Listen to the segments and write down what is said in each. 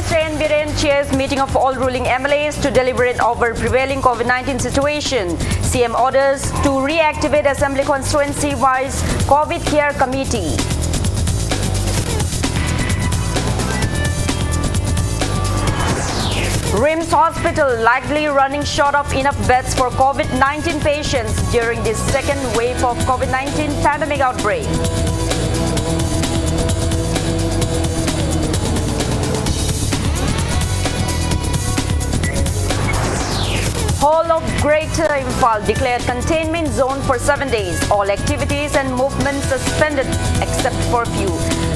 Minister N. Biren chairs meeting of all ruling MLAs to deliberate over prevailing COVID-19 situation. CM orders to reactivate Assembly constituency-wise COVID care committee. RIMS Hospital likely running short of enough beds for COVID-19 patients during this second wave of COVID-19 pandemic outbreak. Whole of Greater Imphal declared containment zone for 7 days. All activities and movements suspended except for few.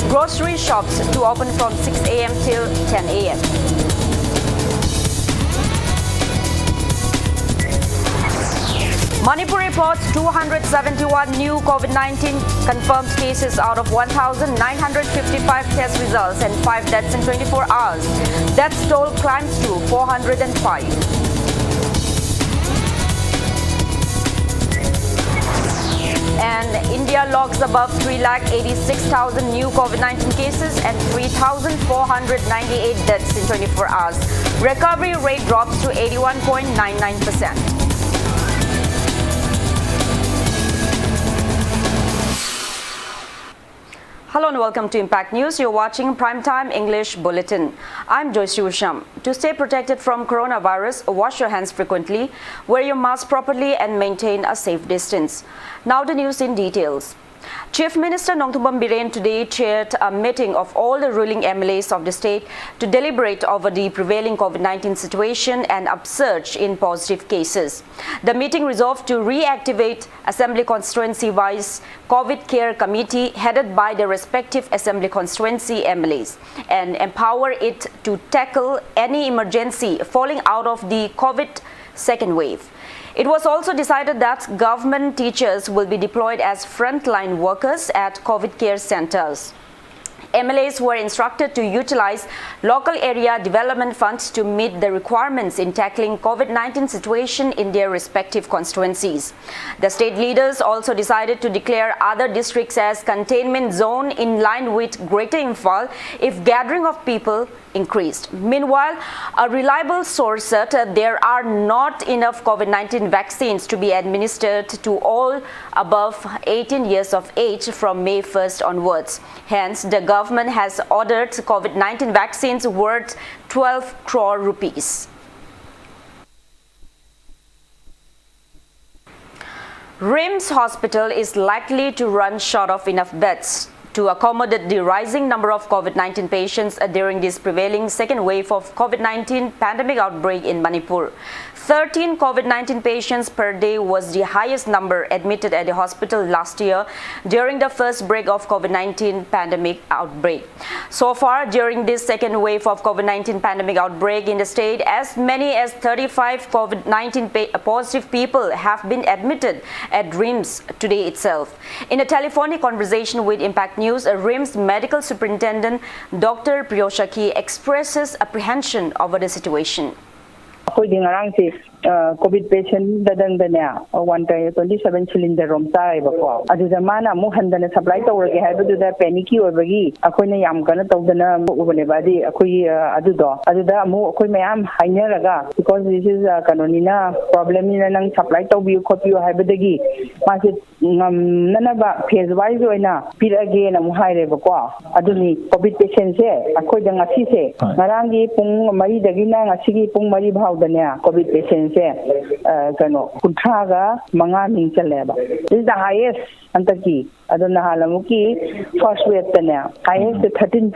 Grocery shops to open from 6 a.m. till 10 a.m. Manipur reports 271 new COVID-19 confirmed cases out of 1,955 test results and 5 deaths in 24 hours. Death toll climbs to 405. And India logs above 3,86,000 new COVID-19 cases and 3,498 deaths in 24 hours. Recovery rate drops to 81.99%. Hello and welcome to Impact News. You're watching Primetime English Bulletin. I'm Joyce Usham. To stay protected from coronavirus, wash your hands frequently, wear your mask properly and maintain a safe distance. Now the news in details. Chief Minister Nongthumbam Biren today chaired a meeting of all the ruling MLAs of the state to deliberate over the prevailing COVID-19 situation and upsurge in positive cases. The meeting resolved to reactivate Assembly constituency-wise COVID care committee headed by the respective Assembly constituency MLAs and empower it to tackle any emergency falling out of the COVID second wave. It was also decided that government teachers will be deployed as frontline workers at COVID care centers. MLAs were instructed to utilize local area development funds to meet the requirements in tackling COVID-19 situation in their respective constituencies. The state leaders also decided to declare other districts as containment zone in line with Greater Imphal if gathering of people increased. Meanwhile, a reliable source said there are not enough COVID-19 vaccines to be administered to all above 18 years of age from May 1st onwards. Hence, the government has ordered COVID-19 vaccines worth 12 crore rupees. RIMS Hospital is likely to run short of enough beds to accommodate the rising number of COVID-19 patients during this prevailing second wave of COVID-19 pandemic outbreak in Manipur. 13 COVID-19 patients per day was the highest number admitted at the hospital last year during the first break of COVID-19 pandemic outbreak. So far, during this second wave of COVID-19 pandemic outbreak in the state, as many as 35 COVID-19 positive people have been admitted at RIMS today itself. In a telephonic conversation with Impact News, RIMS Medical Superintendent Dr. Priyoshaki expresses apprehension over the situation. COVID patient dadang 127 cylinder rom tai bako aduda mana mu handana supply tawrage haibadu panicky obagi akoina yam kana tawdana ubane badi akoi aduda mu akoi mayam hainaraga because this is kanonina problem ina nang supply tawbiu khopiu haibadagi mase nanaba phase wise oina pirage na mu haire bako aduni COVID patient se akoi da ngasi se ngarangi pung mari dagina ngasi pung mari bhaudane COVID patient kano kuntraga manga ming chaleba. This is the highest antaki aduna halamuki first wave tanya highest 13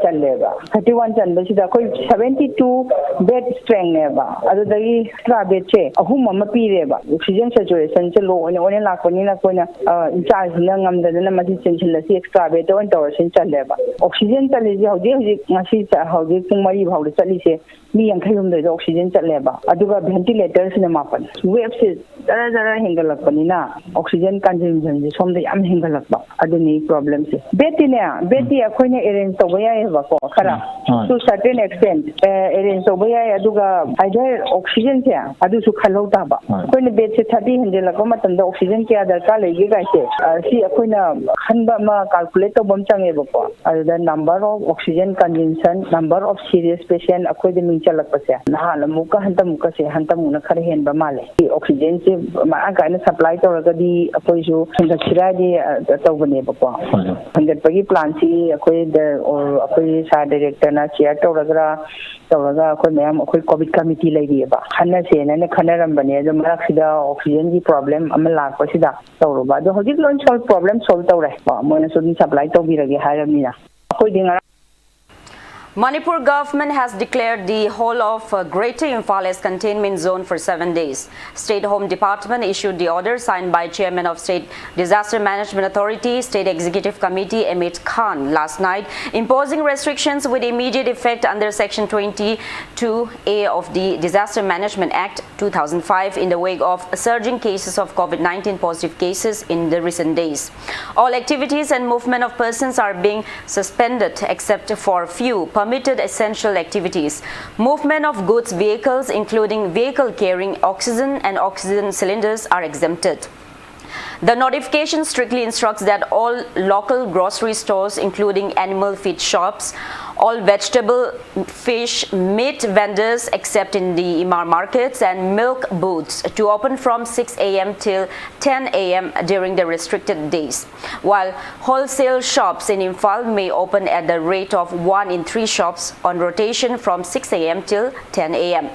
chaleba 31 chalba sida koi 72 bed strength neba adudagi extra bed che ahum ma pireba oxygen saturation che low one lakoni na koina in charge na ngamdana ma chinchilla si extra bed on tower sin chaleba oxygen chali hoji ngasi hoji pungmari bhawde chali se mi yang khayum de oxygen chaleba aduga ventilators na mapan wave se dara hingalakoni na oxygen consumption je somde ꯌꯥꯝ ꯍꯦꯟꯒꯠꯂꯛꯄ ꯑꯗꯨꯅꯤ ꯄ꯭ꯔꯣꯕ꯭ꯂꯦꯝꯁꯦ ꯕꯦꯗꯇꯤ ꯑꯩꯈꯣꯏꯅ arrange ꯇꯧꯕ ꯌꯥꯏꯑꯕꯀꯣ ꯈꯔ to certain extend arrange ꯇꯧꯕ ꯌꯥꯏ ꯑꯗꯨꯒ ꯑꯥꯏꯗꯔ ꯑꯣꯛꯁꯤꯖꯟꯁꯦ ꯑꯗꯨꯁꯨ ꯈꯜꯍꯧ ꯇꯥꯕ ꯑꯩꯈꯣꯏꯅ ꯕꯦꯗꯁꯦ 30 ꯍꯦꯟꯖꯜꯂꯛꯄ ꯃꯇꯝꯗ ꯑꯣꯛꯁꯤꯖꯟ ꯀꯌꯥ ꯗꯔꯀꯥꯔ ꯂꯩꯒꯦ ꯒꯥꯏꯁꯦ ꯁꯤ ꯑꯩꯈꯣꯏꯅ ꯈꯟꯕ ꯑꯃ ꯀꯥꯜꯀꯨꯂꯦꯠ ꯇꯧꯕ ꯑꯃ ꯆꯪꯉꯦꯕꯀꯣ ꯑꯗꯨꯗ number of oxygen consumption number of serious patient ꯑꯩꯈꯣꯏꯗ ꯃꯤꯡ ꯆꯜꯂꯛꯄꯁꯦ ꯅꯍꯥꯟ ꯑꯃꯨꯛꯀ ꯍꯟꯇꯛꯃꯨꯛꯅ ꯈꯔ ꯍꯦꯟꯕ ꯃꯥꯜꯂꯦ ꯑꯣꯛꯁꯤꯖꯟꯁꯦ ꯃꯔꯥꯡ ꯀꯥꯏꯅ ꯁꯄ꯭ꯂꯥꯏ ꯇꯧꯔꯒꯗꯤ ꯑꯩꯈꯣꯏꯁꯨ ꯍꯦꯟꯒꯠꯁꯤꯔꯥꯗꯤ ꯇꯧꯕꯅꯦꯕꯀꯣ ꯍꯦꯟꯒꯠꯄꯒꯤ ꯄ꯭ꯂꯥꯟꯁꯤ ꯑꯩꯈꯣꯏ ꯁꯥꯔ ꯗꯥꯏꯔꯦꯛꯇꯔꯅ ꯁꯤꯌꯔ ꯇꯧꯔꯒ ꯑꯩꯈꯣꯏ ꯃꯌꯥꯝ ꯑꯩꯈꯣꯏ ꯀꯣꯚꯤꯗ ꯀꯃꯤꯇꯤ ꯂꯩꯔꯤꯑꯕ ꯈꯟꯅꯁꯦꯅ ꯈꯟꯅꯔꯝꯕꯅꯦ ꯑꯗꯣ ꯃꯔꯛꯁꯤꯗ ꯑꯣꯛꯁꯤꯖꯟꯒꯤ ꯄ꯭ꯔꯣꯕ꯭ꯂꯦꯝ ꯑꯃ ꯂꯥꯛꯄꯁꯤꯗ ꯇꯧꯔꯨꯕ ꯑꯗꯣ ꯍꯧꯖꯤꯛ ꯂꯣꯏ ꯄ꯭ꯔꯣꯕ꯭ꯂꯦꯝ ꯁꯣꯜቭ ꯇꯧꯔꯦ ꯃꯣꯏꯅꯁꯨ ꯑꯗꯨꯝ ꯁꯄ꯭ꯂꯥꯏ ꯇꯧꯕꯤꯔꯒꯦ ꯍꯥꯏꯔꯕꯅꯤꯅ ꯑꯩꯈꯣꯏꯗꯤ ꯉꯔꯥꯡ Manipur government has declared the whole of Greater Imphal as containment zone for 7 days. State Home Department issued the order signed by Chairman of State Disaster Management Authority, State Executive Committee Amit Khan last night, imposing restrictions with immediate effect under Section 22A of the Disaster Management Act 2005 in the wake of surging cases of COVID-19 positive cases in the recent days. All activities and movement of persons are being suspended except for few permitted essential activities. Movement of goods vehicles, including vehicle carrying oxygen and oxygen cylinders, are exempted. The notification strictly instructs that all local grocery stores, including animal feed shops, all vegetable, fish, meat vendors except in the Imar markets and milk booths to open from 6 a.m. till 10 a.m. during the restricted days, while wholesale shops in Imphal may open at the rate of 1 in 3 shops on rotation from 6 a.m. till 10 a.m.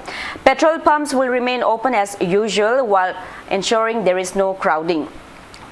Petrol pumps will remain open as usual while ensuring there is no crowding.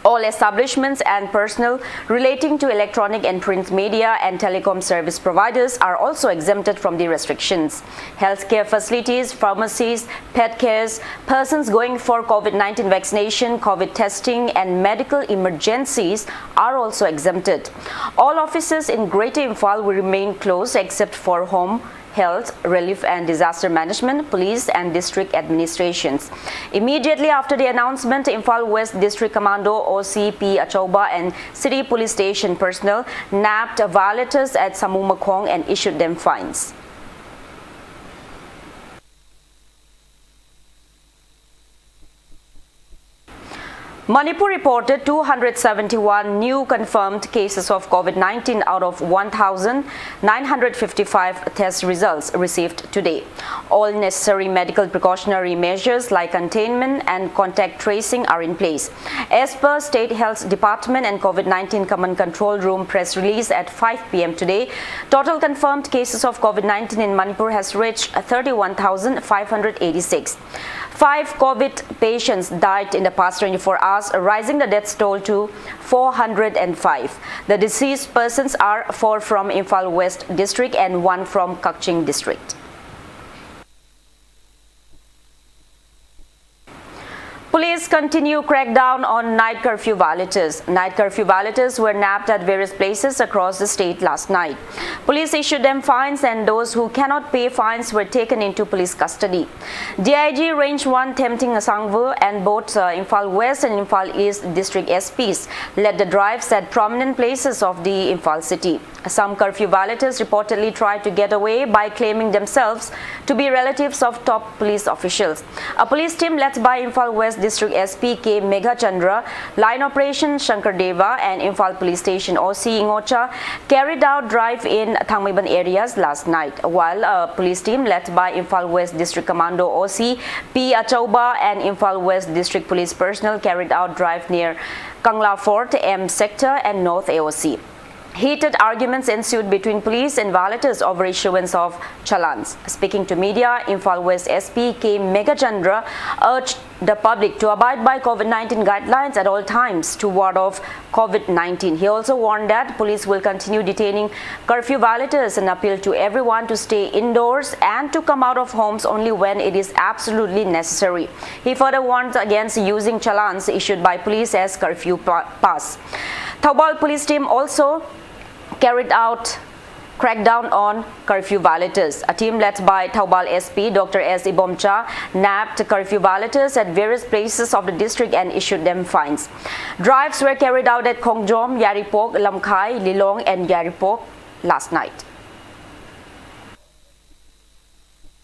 All establishments and personnel relating to electronic and print media and telecom service providers are also exempted from the restrictions. Healthcare facilities, pharmacies, pet cares, persons going for COVID-19 vaccination, COVID testing, and medical emergencies are also exempted. All offices in Greater Imphal will remain closed except for home, health, relief and disaster management, police and district administrations. Immediately after the announcement, Imphal West District Commando OCP Achauba and City Police Station personnel nabbed violators at Samumakhong and issued them fines. Manipur reported 271 new confirmed cases of COVID-19 out of 1,955 test results received today. All necessary medical precautionary measures like containment and contact tracing are in place. As per State Health Department and COVID-19 Command Control Room press release at 5 p.m. today, total confirmed cases of COVID-19 in Manipur has reached 31,586. 5 COVID patients died in the past 24 hours, rising the death toll to 405. The deceased persons are 4 from Imphal West District and 1 from Kakching District. Police continue crackdown on night curfew violators. Night curfew violators were nabbed at various places across the state last night. Police issued them fines and those who cannot pay fines were taken into police custody. DIG Range 1 Tempting Asangvu and both Imphal West and Imphal East District SPs led the drives at prominent places of the Imphal city. Some curfew violators reportedly tried to get away by claiming themselves to be relatives of top police officials. A police team led by Imphal West District SP K Megha Chandra, Line Operation Shankar Deva and Imphal Police Station OC Ingocha carried out drive in Thangmaiban areas last night, while a police team led by Imphal West District Commando OC P Achauba and Imphal West District Police personnel carried out drive near Kangla Fort, M Sector and North AOC. Heated arguments ensued between police and violators over issuance of challans. Speaking to media, Imphal West SP K Megha Chandra urged the public to abide by COVID-19 guidelines at all times to ward off COVID-19. He also warned that police will continue detaining curfew violators and appealed to everyone to stay indoors and to come out of homes only when it is absolutely necessary. He further warned against using challans issued by police as curfew pass. Thaubal police team also carried out crackdown on curfew violators. A team led by Thoubal SP Dr. S. Ibomcha nabbed curfew violators at various places of the district and issued them fines. Drives were carried out at Khongjom, Yaripok, Lamkhai, Lilong and Yaripok last night.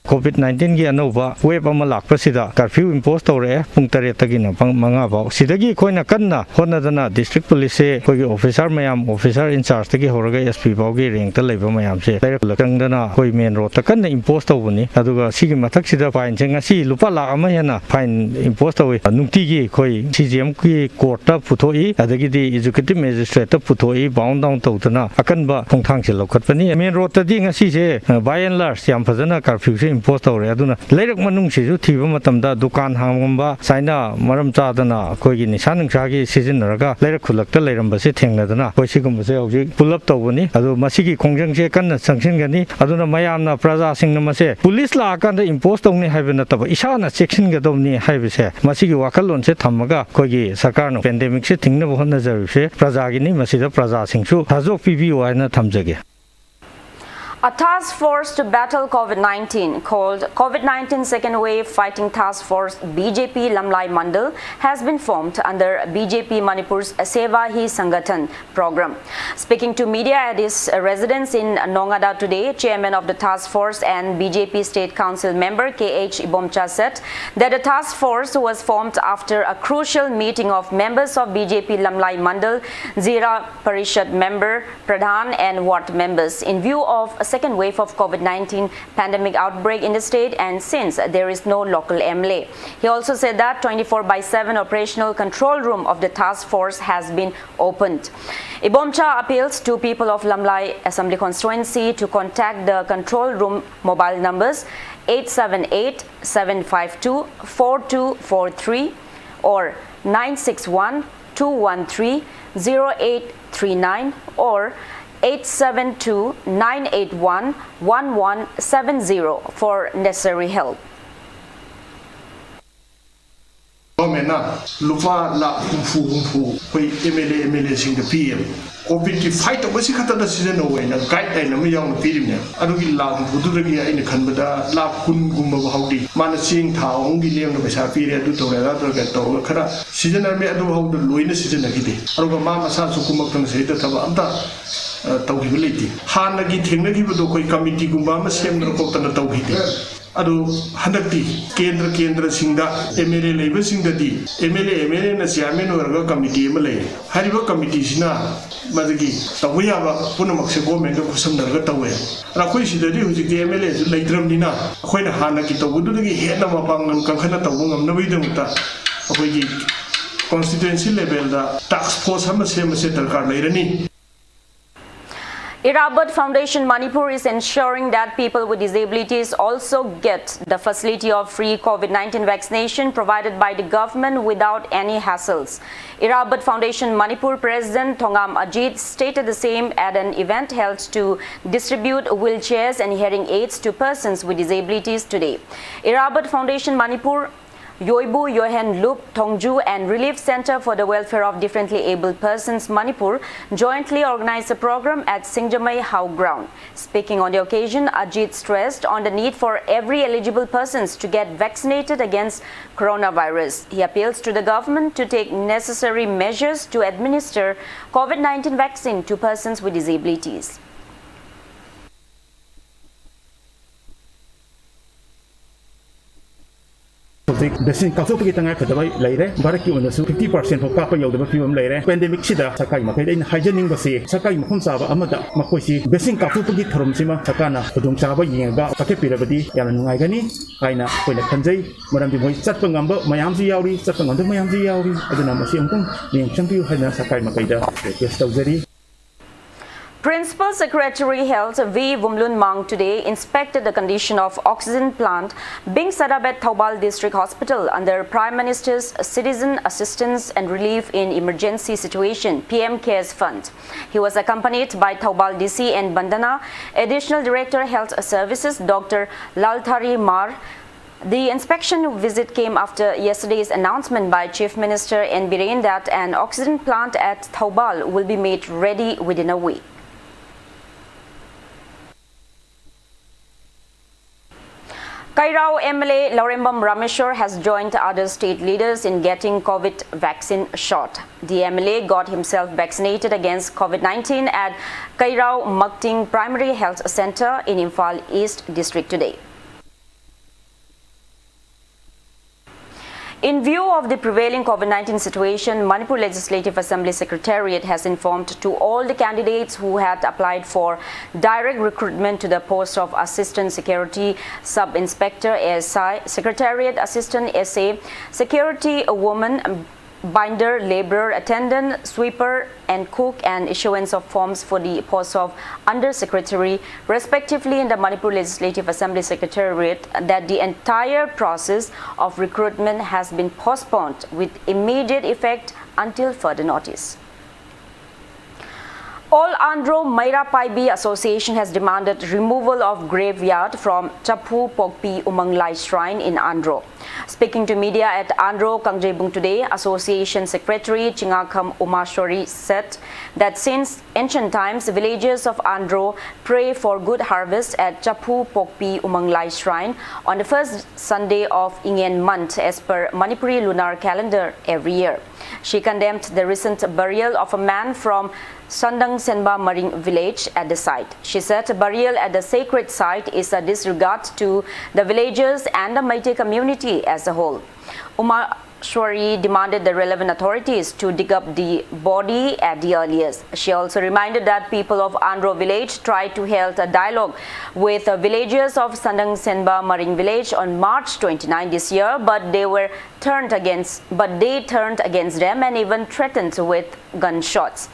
COVID-19 की ANOVA web अमा लाक्पसिदा curfew impose तौरे पुंग तरेट तगिना पंग मंगा बाव सिदगी कोइना कन्ना होनदना district police से कोई officer मयाम officer in charge तगी होरगा एसपी बावगी रैंक त लेबा मयाम से डायरेक्ट लकंगदना कोई मेन रोड त कन्ना इंपोज तौबनी अदुगा सिगी मथक सिदा फाइन जेंगा सी लुपा लाख अमा हेना फाइन इंपोज तौई नुंगतिगी कोई सीजीएम की कोर्ट त पुथोई अदगिदी एजुकेटिव मैजिस्ट्रेट त पुथोई बाउंड डाउन तौतना अकनबा खोंथांग से लौखतपनी मेन रोड त दिंगा सी से बाय एंड लार्ज याम फजना कर्फ्यू से इंपोज तौरे अदुना लेरक मनुंग सिजु थीबा मतमदा दुकान हांगमबा साइना मरम चादना कोई निशा नुंसागी सिजनरगा लेरक खुलक्ता लेरमबसे थेंगनदना कोई सिगुमबसे हौजि पुलअप तौबनी अदु मसिगी खोंजंगसे कन्न संगसिनगनी अदुना मयामना प्रजा सिंगनमसे पुलिस लाकांदा इंपोज तौनी हाइबे नतबा इसाना चेक्सिनगदौनी हाइबेसे मसिगी वाखललोनसे थम्मगा कोई सरकारनो पेंडेमिक से थिंगनबो होनजरिसे प्रजागिनी मसिदा प्रजा सिंगसु थाजोक पिबियो हाइना थमजगे. A task force to battle COVID-19 called COVID-19 Second Wave Fighting Task Force BJP Lamlai Mandal has been formed under BJP Manipur's Seva Hi Sangathan program. Speaking to media at his residence in Nongada today, chairman of the task force and BJP State Council member KH Ibomcha said that the task force was formed after a crucial meeting of members of BJP Lamlai Mandal, Zira Parishad member, Pradhan and ward members in view of a second wave of COVID-19 pandemic outbreak in the state and since there is no local MLA. He also said that 24/7 operational control room of the task force has been opened. Ibomcha appeals to people of Lamlai Assembly constituency to contact the control room mobile numbers 878-752-4243 or 961-213-0839 or 872-981-1170 for necessary help. Lupa la humfu koi MLA sing the PM COVID ki fight wasi khata da season away na guideline am yong pirim ne adugi la budu ragi ina khanbada la kun gumba haudi mana sing thaung gi lem no pesa pire adu to ra to ga to khara season me adu haudu loina season gi de aruga ma masa su kumak tan se da thaba amta tawgi biliti han gi thengna gi bu koi committee gumba ma sem no ko tan tawgi de adu handakti kendra singda MLA labor singda di MLA na chairman orga committee MLA hariba committee sina madagi tawya ba punamak se government ko samdarga tawya ra khoi sidari huji MLA ju leitram dina khoina hana ki tawudu gi hena ma pangnam kankhana tawungam na bidamta khoi gi constituency level da task force ham se darkar leirani. Irabad Foundation Manipur is ensuring that people with disabilities also get the facility of free COVID-19 vaccination provided by the government without any hassles. Irabad Foundation Manipur President Thongam Ajit stated the same at an event held to distribute wheelchairs and hearing aids to persons with disabilities today. Irabad Foundation Manipur, Yoibu Yohen Lup Thongju and Relief Center for the Welfare of Differently Abled Persons Manipur jointly organized a program at Singjamai Hau Ground. Speaking on the occasion, Ajit stressed on the need for every eligible persons to get vaccinated against coronavirus. He appeals to the government to take necessary measures to administer COVID-19 vaccine to persons with disabilities. Vaccine kapsul pagi tangai phadabai leire barak ki onasu 50% ho kapa yodaba fiwam leire pandemic sida sakai makai in hygienic base sakai makhum saba amada makoi si vaccine kapsul pagi thorum sima sakana khudung saba yenga pake pirabadi yana nungai gani aina koina khanjai maram bi moi chatpa ngamba mayam ji yauri chatpa ngamba mayam ji yauri aduna masi amtang ning changpiu haina sakai makai da request tawjari. Principal Secretary Health V. Vumlun Mang today inspected the condition of oxygen plant being set up at Thoubal District Hospital under Prime Minister's Citizen Assistance and Relief in Emergency Situation PM Cares Fund. He was accompanied by Thoubal DC and Bandana Additional Director Health Services Dr. Lalthari Mar. The inspection visit came after yesterday's announcement by Chief Minister N. Biren that an oxygen plant at Thoubal will be made ready within a week. Kairao MLA Laurembam Rameshwar has joined other state leaders in getting COVID vaccine shot. The MLA got himself vaccinated against COVID-19 at Kairao Makting Primary Health Center in Imphal East District today. In view of the prevailing COVID-19 situation, Manipur Legislative Assembly Secretariat has informed to all the candidates who had applied for direct recruitment to the post of Assistant Security Sub-Inspector ASI, Secretariat Assistant SA, Security Woman, binder, laborer, attendant, sweeper and cook, and issuance of forms for the post of Undersecretary respectively in the Manipur Legislative Assembly Secretariat, that the entire process of recruitment has been postponed with immediate effect until further notice. All Andhro Maira Paibi Association has demanded removal of graveyard from Chapu Pokpi Umanglai Shrine in Andhro. Speaking to media at Andhro Kangjebung today, Association Secretary Chingakam Umashwari said that since ancient times, villagers of Andhro pray for good harvest at Chapu Pokpi Umanglai Shrine on the first Sunday of Ingen month as per Manipuri lunar calendar every year. She condemned the recent burial of a man from Sandang Senba Maring village at the site. She said burial at the sacred site is a disregard to the villagers and the Meitei community as a whole. Umashwari demanded the relevant authorities to dig up the body at the earliest. She also reminded that people of Andhro village tried to hold a dialogue with villagers of Sandang Senba Maring village on March 29 this year, but they turned against them and even threatened with gunshots.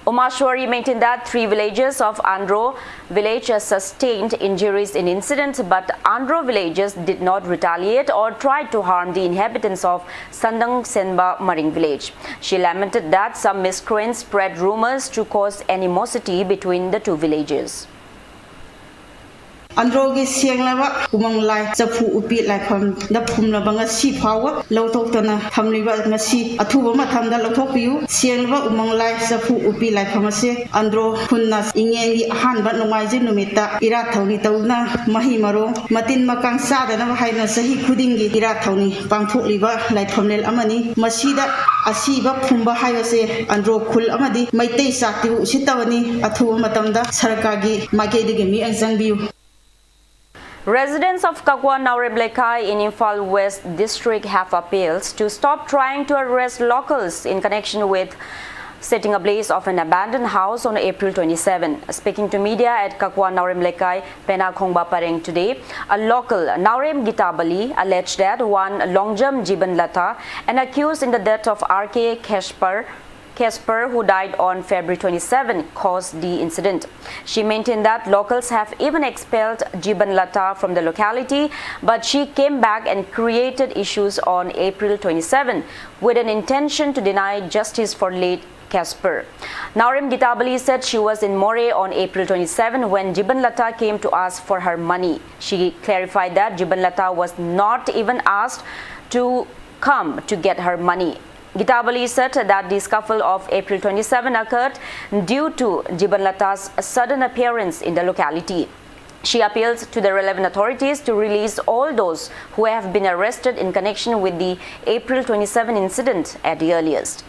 Umashwari maintained that 3 villagers of Andhro village sustained injuries in incident, but Andhro villagers did not retaliate or try to harm the inhabitants of Sandang Senba Maring village. She lamented that some miscreants spread rumors to cause animosity between the 2 villages. Androgi sianglaba umanglai chapu upi laifam da phumlaba ngasi phawa lawtoktana thamliba ngasi athuba mathamda lawthokpiu sianglaba umanglai chapu upi laifam ase andro khunna ingengi ahanba nongaije numita ira thawni tawna mahi maro matin makang sadana haina sahi khudingi ira thawni pangthokliba laifamnel amani masida asiba phumba haibase andro khul amadi maitei satiu sitawani athuba matamda sarkagi magedige mi anjangbiu. Residents of Kakwa Nauremlekai in Imphal West District have appealed to stop trying to arrest locals in connection with setting ablaze of an abandoned house on April 27. Speaking to media at Kakwa Nauremlekai, Pena Khongba Pareng today, a local, Naurem Gitabali, alleged that one Longjam Jiban Lata, an accused in the death of R.K. Kesper, who died on February 27, caused the incident. She maintained that locals have even expelled Jiban Lata from the locality, but she came back and created issues on April 27 with an intention to deny justice for late Kesper. Naurem Gitabali said she was in More on April 27 when Jiban Lata came to ask for her money. She clarified that Jiban Lata was not even asked to come to get her money. Gitabali said that the scuffle of April 27 occurred due to Jiban Lata's sudden appearance in the locality. She appealed to the relevant authorities to release all those who have been arrested in connection with the April 27 incident at the earliest.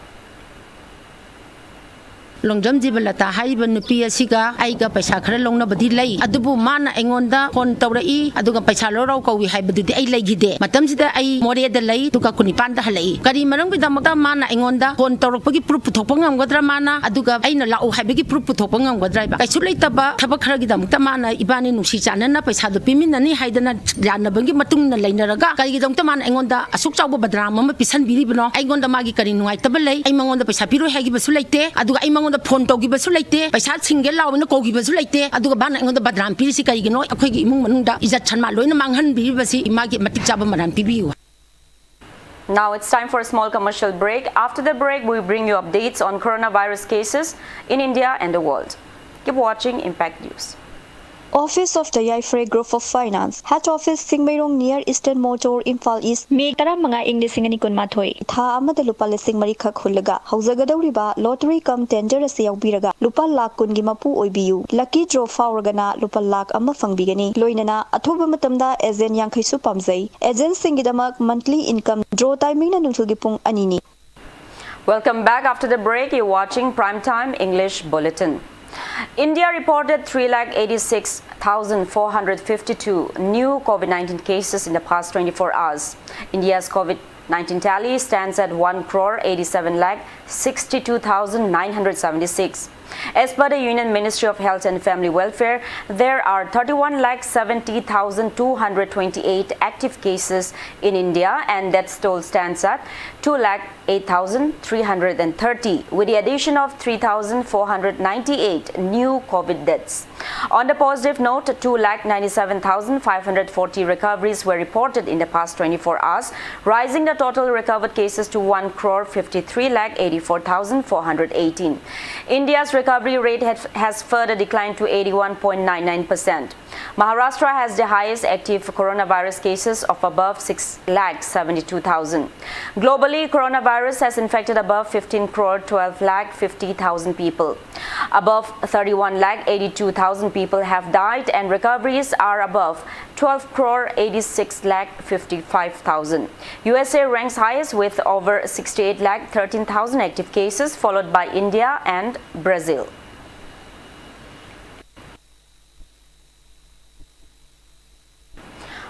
Longjam Jibalata Haiba Nupi Siga, Aiga Pesakra Longna Badilay, Adubu Mana Engonda, Hon Taurai, Aduga Pesaloro, we have the Lagide, Matamsida I More de Lay, Tuka Kunipanda Halay, Kari Marang with the Mana Engonda, Hon Tauroki Pruputopang Godramana, Aduga Aina Lao Habiki Pruputopang Godraba. I should later Tabakaragi Mutamana, Ibani Nusichanana, Pesa the Pimin and Haidana Jana Bangi Matuna Lainaraga, Karidomtaman Engonda, Asukta Badrama, Pisan Bilibino, Igonda Magikarin White Tabale, I'm on the Pesapiro Hagibasulate, Aduga Imon the Ponto Gibasulate, Pesat Singela, and the Kogibasulate, Aduga Ban on the Badram Pirisica, you know, a quick Munda is at Chanmalo in Mangan Bibasi, Magi Matikabamaran Pibu. Now it's time for a small commercial break. After the break, we bring you updates on coronavirus cases in India and the world. Keep watching Impact News. Office of the Yaifre Group of Finance, Hatch Office Singmairong near Eastern Motor Imphal East, May Taramanga English Singani Kunmathoi, Tha Amada Lupa Lising Marika Hulaga, Hausagadoriba, Lottery come tender Siaubiraga, Lupa Lak Kungimapu Oibiu, Lucky Draw Fauragana, Lupa Lak Amafang Bigani, Loinana, Atuba Matamda, Ezen Yankisu Pamzay, Ezen Singidamak monthly income, draw timing and Nutugipung Anini. Welcome back after the break. You're watching Primetime English Bulletin. India reported 386,452 new COVID-19 cases in the past 24 hours. India's COVID-19 tally stands at 1,87,62,976. As per the Union Ministry of Health and Family Welfare, there are 31,70,228 active cases in India, and death toll stands at 2,08,330, with the addition of 3,498 new COVID deaths. On the positive note, 2,97,540 recoveries were reported in the past 24 hours, rising the total recovered cases to 1,53,84,418. India's recovery rate has further declined to 81.99%. Maharashtra has the highest active coronavirus cases of above 6,72,000. Globally, coronavirus has infected above 15,12,50,000 people. Above 31,82,000 people have died, and recoveries are above 12,86,55,000. USA ranks highest with over 68,13,000 active cases, followed by India and Brazil.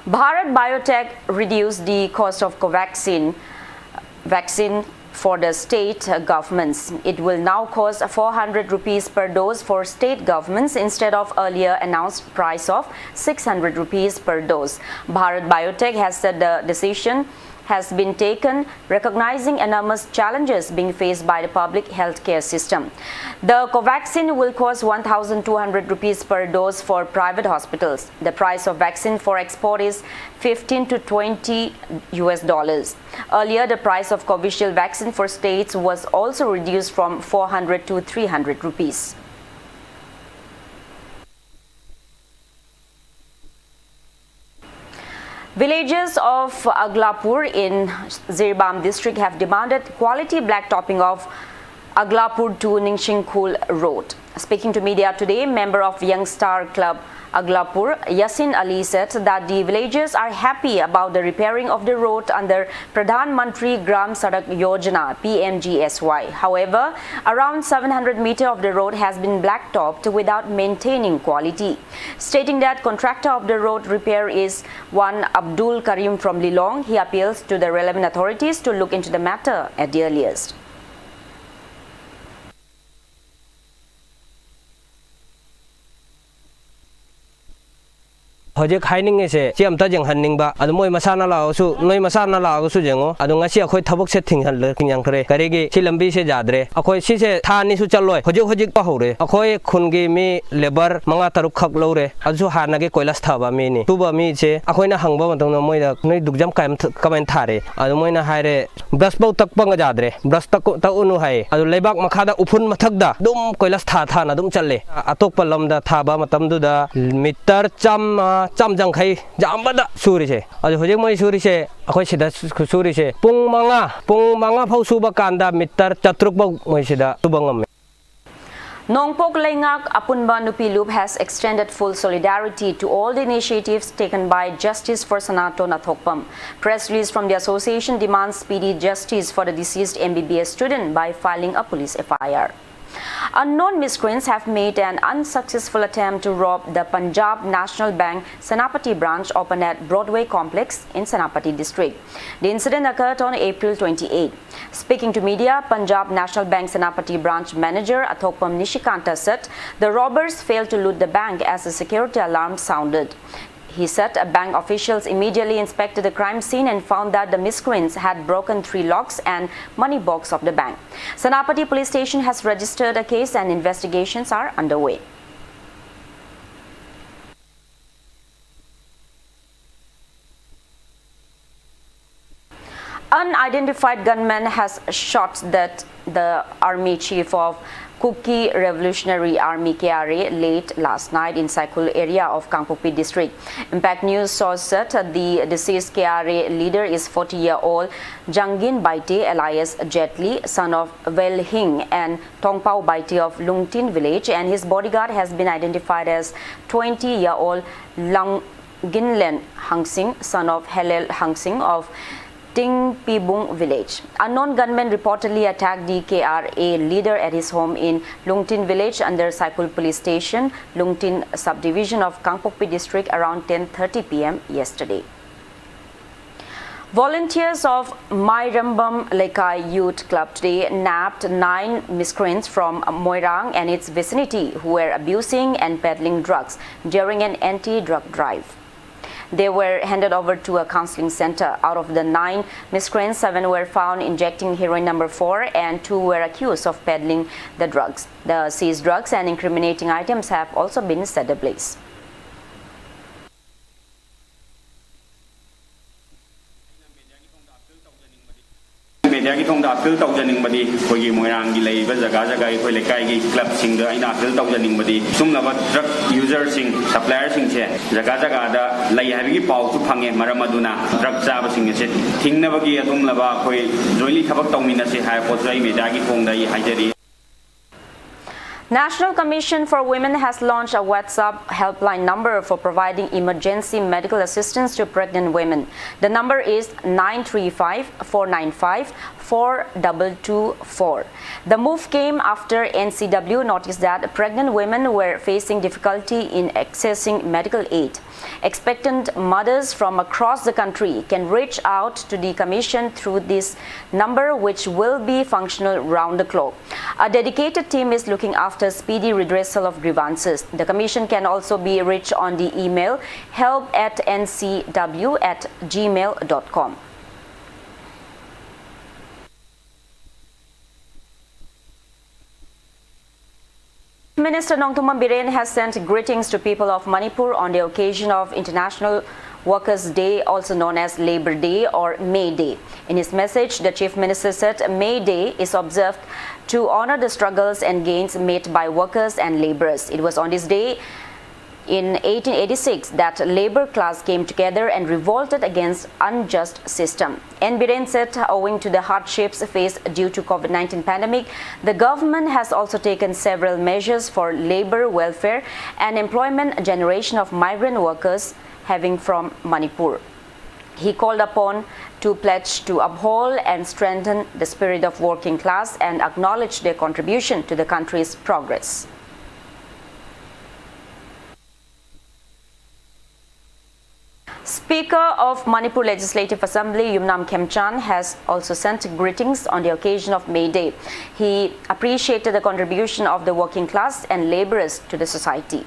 Bharat Biotech reduced the cost of Covaxin vaccine for the state governments. It will now cost 400 rupees per dose for state governments instead of earlier announced price of 600 rupees per dose. Bharat Biotech has said the decision has been taken recognizing enormous challenges being faced by the public healthcare system. The Covaxin will cost 1,200 rupees per dose for private hospitals. The price of vaccine for export is $15 to $20 US. Earlier, the price of Covishield vaccine for states was also reduced from 400 to 300 rupees. Villagers of Aglapur in Zirbam district have demanded quality blacktopping of Aglapur to Ningshinkul Road. Speaking to media today, member of Young Star Club Aglapur, Yasin Ali said that the villagers are happy about the repairing of the road under Pradhan Mantri Gram Sadak Yojana (PMGSY). However, around 700 meters of the road has been blacktopped without maintaining quality. Stating that contractor of the road repair is one Abdul Karim from Lilong, he appeals to the relevant authorities to look into the matter at the earliest. Hojek hiding is a Chiamta Jang Haningba, Admoy Masana Laosu, Noy Masana Laosu Jango, Adungasia Koi Tabok setting and lurking Yankre, Karegi, Chilambi Jadre, Akoi Sise, Tani Suchaloy, Hojik Pahore, Akoi Kungi me, Lebar, Mangataru Kaklore, Azu Hanagi Koilastava Mini, Tuba Miche, Akoina Hangbo, Moida, Noy Dujam Kamentare, Adumoina Hire, Brasbo Takbanga Jadre, Brastako Taunuhai, Adu Lebak Makada Upun Matagda, Dum Koilastana, Dum Chale, Atopalamda Taba Matamduda, Mitar Cham. Chamjang Kai Jambada Surise. As Hojimai Surise, Akoshida Surise, Pung Manga Pausuba Kanda, Mitar Chatrukba Moishida, Subangam. Nongpok Laingak Apunba Nupilup has extended full solidarity to all the initiatives taken by Justice for Sanato Nathokpam. Press release from the association demands speedy justice for the deceased MBBS student by filing a police FIR. Unknown miscreants have made an unsuccessful attempt to rob the Punjab National Bank Senapati branch open at Broadway complex in Senapati district. The incident occurred on April 28. Speaking to media, Punjab National Bank Senapati branch manager Athokpam Nishikanta said the robbers failed to loot the bank as a security alarm sounded. He said bank officials immediately inspected the crime scene and found that the miscreants had broken 3 locks and money box of the bank. Senapati police station has registered a case and investigations are underway. unidentified gunman has shot the army chief of Kuki Revolutionary Army KRA late last night in Saikul area of Kangpokpi district. Impact News source said the deceased KRA leader is 40-year-old Jangin Baite alias Jetli, son of Vel Hing and Tongpao Baite of Lungtin village, and his bodyguard has been identified as 20-year-old Lang Ginlen Hangsing, son of Helel Hangsing of Ting Pibung village. Unknown gunmen reportedly attacked the KRA leader at his home in Lungtin village under Saikul police station, Lungtin subdivision of Kangpokpi district around 10:30 p.m. yesterday. Volunteers of Mairambam Lekai Youth Club today nabbed 9 miscreants from Moirang and its vicinity who were abusing and peddling drugs during an anti-drug drive. They were handed over to a counseling center. Out of the 9 miscreants, 7 were found injecting heroin number 4 and 2 were accused of peddling the drugs. The seized drugs and incriminating items have also been set ablaze. media ki thong da appeal tau janing badi khoi gi moirang gi lei ba jaga jaga khoi le kai gi club sing da ina appeal tau janing badi sum la ba drug user sing supplier sing che jaga jaga da lei ha gi pau tu phange maram aduna drug cha ba sing che thingna ba gi adum la ba khoi jointly thabak tau mina se hai pot jai media ki thong da hi haijari. National Commission for Women has launched a WhatsApp helpline number for providing emergency medical assistance to pregnant women. The number is 935-495-4224. The move came after NCW noticed that pregnant women were facing difficulty in accessing medical aid. Expectant mothers from across the country can reach out to the Commission through this number, which will be functional round the clock. A dedicated team is looking after speedy redressal of grievances. The Commission can also be reached on the email help@ncw@gmail.com. Minister Nongtummam Biren has sent greetings to people of Manipur on the occasion of International Workers' Day, also known as Labor Day or May Day. In his message, the Chief Minister said May Day is observed to honor the struggles and gains made by workers and laborers. It was on this day in 1886 that labor class came together and revolted against unjust system. N. Biren said owing to the hardships faced due to COVID-19 pandemic, the government has also taken several measures for labor welfare and employment generation of migrant workers having from Manipur. He called upon to pledge to uphold and strengthen the spirit of working class and acknowledge their contribution to the country's progress. Speaker of Manipur Legislative Assembly Yumnam Khemchan has also sent greetings on the occasion of May Day. He appreciated the contribution of the working class and laborers to the society.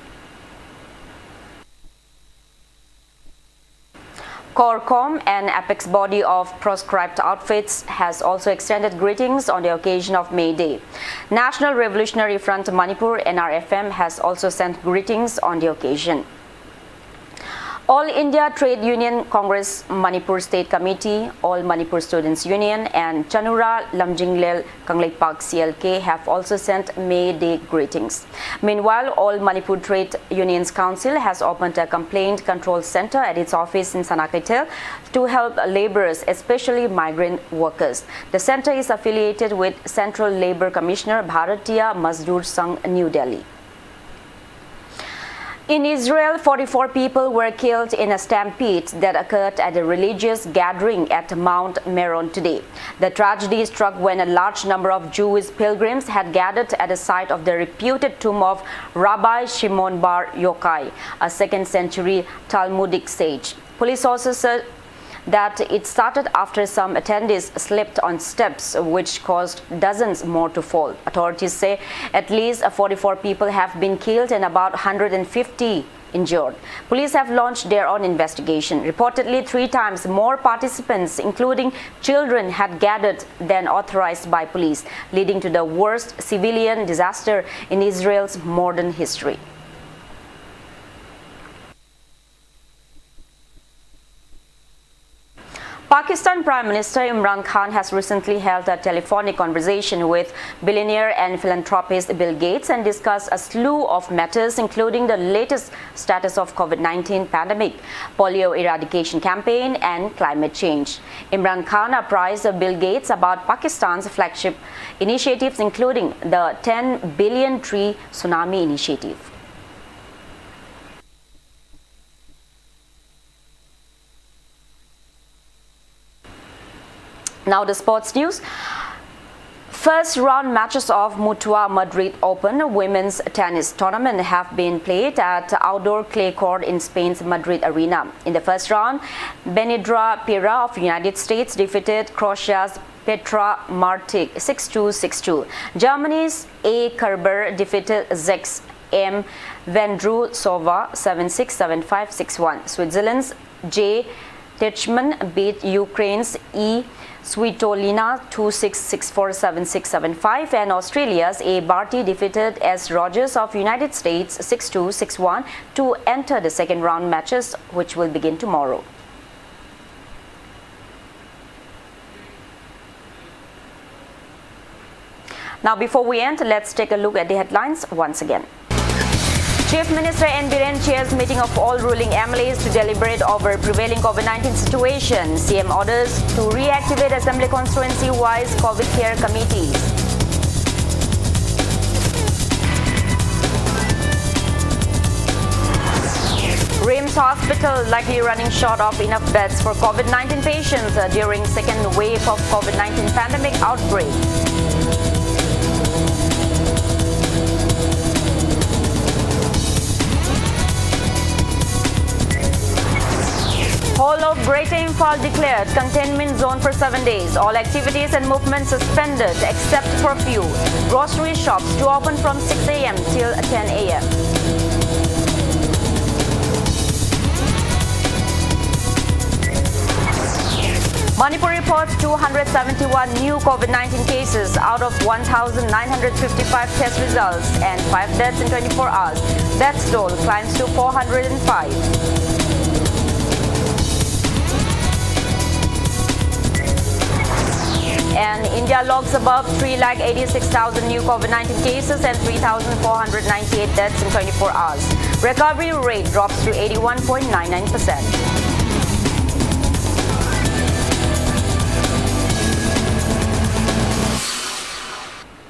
Corcom, an apex body of proscribed outfits, has also extended greetings on the occasion of May Day. National Revolutionary Front Manipur NRFM has also sent greetings on the occasion. All India Trade Union Congress Manipur State Committee, All Manipur Students Union and Chanura Lamjinglel Kangleipak CLK have also sent May Day greetings. Meanwhile, All Manipur Trade Unions Council has opened a complaint control center at its office in Sanakaitel to help laborers, especially migrant workers. The center is affiliated with Central Labor Commissioner Bharatiya Mazdoor Sangh, New Delhi. In Israel, 44 people were killed in a stampede that occurred at a religious gathering at Mount Meron today. The tragedy struck when a large number of Jewish pilgrims had gathered at the site of the reputed tomb of Rabbi Shimon Bar Yochai, a 2nd century Talmudic sage. Police sources said that it started after some attendees slipped on steps, which caused dozens more to fall. Authorities say at least 44 people have been killed and about 150 injured. Police have launched their own investigation. Reportedly, 3 times more participants, including children, had gathered than authorized by police, leading to the worst civilian disaster in Israel's modern history. Pakistan Prime Minister Imran Khan has recently held a telephonic conversation with billionaire and philanthropist Bill Gates and discussed a slew of matters, including the latest status of COVID-19 pandemic, polio eradication campaign, and climate change. Imran Khan apprised Bill Gates about Pakistan's flagship initiatives, including the 10 billion tree tsunami initiative. Now the sports news. First round matches of Mutua Madrid Open women's tennis tournament have been played at outdoor clay court in Spain's Madrid arena. In the first round, Benidra Pera of United States defeated Croatia's Petra Martic 6-2, 6-2. Germany's A. Kerber defeated Czech's M. Vendrusova 7-6, 7-5, 6-1. Switzerland's J. Teichmann beat Ukraine's E. Svitolina 2-6, 6-4, 7-6, 7-5, and Australia's A. Barty defeated S. Rogers of United States 6-2, 6-1 to enter the second round matches, which will begin tomorrow. Now, before we end, let's take a look at the headlines once again. Chief Minister N. Biren chairs meeting of all ruling MLAs to deliberate over prevailing COVID-19 situation. CM orders to reactivate Assembly constituency-wise COVID care committees. RIMS Hospital likely running short of enough beds for COVID-19 patients during second wave of COVID-19 pandemic outbreak. Whole of Greater Imphal declared containment zone for 7 days. All activities and movements suspended except for few. Grocery shops to open from 6 a.m. till 10 a.m. Manipur reports 271 new COVID-19 cases out of 1,955 test results and 5 deaths in 24 hours. Death toll climbs to 405. And India logs above 386,000 new COVID-19 cases and 3,498 deaths in 24 hours. Recovery rate drops to 81.99%.